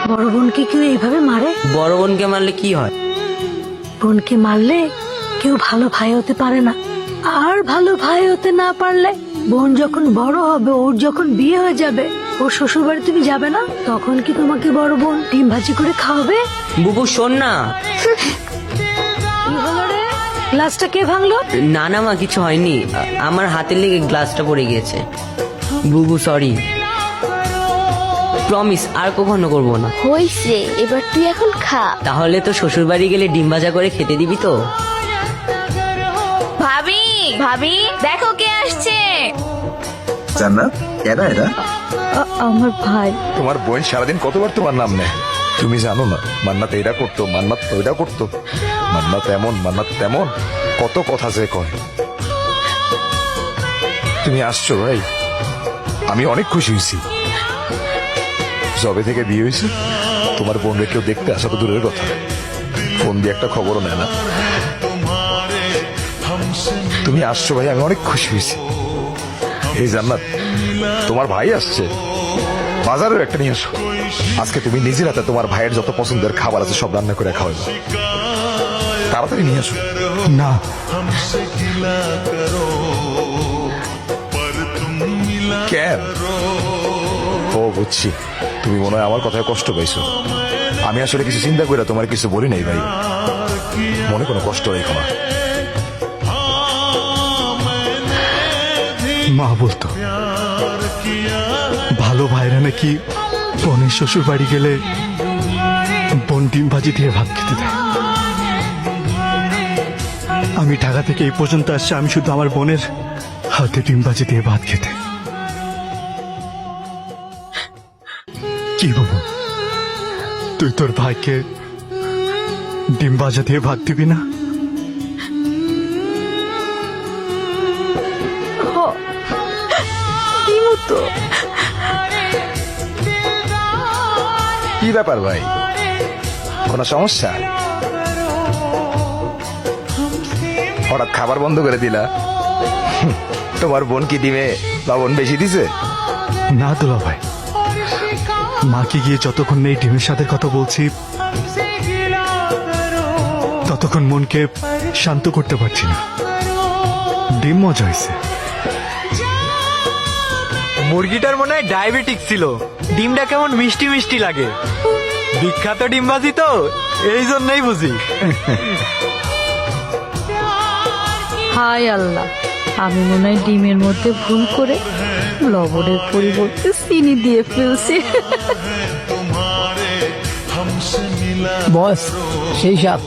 বড় বোনকে কেউ এইভাবে মারে? বড় বোনকে মারলে কি হয়? বোনকে মারলে কেউ ভালো ভাই হতে পারে না। আর ভালো ভাই হতে না পারলে বোন যখন বড় হবে, ওর যখন বিয়ে হয়ে যাবে, ওর শ্বশুর বাড়ি তুমি যাবে না, তখন কি তোমাকে বড় বোন ডিম ভাজি করে খাওয়াবে? বুবু শোন না। কি হলো রে? গ্লাসটা কে ভাঙলো? না না মা, কিছু হয়নি, আমার হাতের লেগে গ্লাসটা পড়ে গিয়েছে। বুবু সরি, প্রমিস আর কখনো করবো না। হইছে, এবার তুই এখন খা। তাহলে তো শ্বশুর বাড়ি গেলে ডিম ভাজা করে খেতে দিবি তো? ভাবি, ভাবি দেখো কে আসছে। জান্নাত, এরা এরা আমার ভাই। তোমার বোন সারাদিন কতবার তোমার নাম নেয়, তুমি জানো না? মান্নাত এটা করতো, মান্নাত ওইটা করতো, মান্নাত এমন, মান্নাত তেমন, কত কথা যে কয়। তুমি আসছো ভাই, আমি অনেক খুশি হয়েছি। যবে থেকে বিয়ে হয়েছে তোমার বোন কেউ দেখতে আসা তো দূরের কথা, ফোন দিয়ে একটা খবরও নেয় না। তুমি আসছো ভাই, আমি অনেক খুশি হয়েছি। এই জান্নাত, তোমার ভাই আসছে, বাজারেও একটা নিয়ে আসো। আজকে তুমি নিজের হাতে তোমার ভাইয়ের যত পছন্দের খাবার আছে সব রান্না করে খাওয়াবে, তাড়াতাড়ি নিয়ে আসো। না, কেন? ও বুঝছি, তুমি মনে হয় আমার কথায় কষ্ট পাইছো। আমি আসলে কিছু চিন্তা করে তোমার কিছু বলি নাই ভাই, মনে কোনো কষ্ট রেখো না। মা বলতো ভালো ভাইরা নাকি বোনের শ্বশুর বাড়ি গেলে বোন ডিম ভাজি দিয়ে ভাত খেতে দেয়। আমি ঢাকা থেকে এই পর্যন্ত আসছি আমি শুধু আমার বোনের হাতে ডিম ভাজি দিয়ে ভাত খেতে। কি বলবো, তুই তোর ভাইকে ডিম ভাজা দিয়ে ভাত দিবি না? কি ব্যাপার ভাই, কোনো সমস্যা? হঠাৎ খাবার বন্ধ করে দিলা? তোমার বোন কি ডিমে লবণ বেশি দিছে? না দুলা ভাই, মাকে গিয়ে যতক্ষণ এই ডিমের সাথে কথা বলছি ততক্ষণ মনকে শান্ত করতে পারছি না। ডিম মজা হয়েছে। মুরগিটার মনে হয় ডায়াবেটিক ছিল, ডিমটা কেমন মিষ্টি মিষ্টি লাগে। বিখ্যাত ডিমবাজি তো, এই জন্যই বুঝি। হায় আল্লাহ, আমি মনে হয় ডিমের মধ্যে ভুল করে লবণের পরিবর্তে চিনি দিয়ে ফেলছি। বস সেই সাপ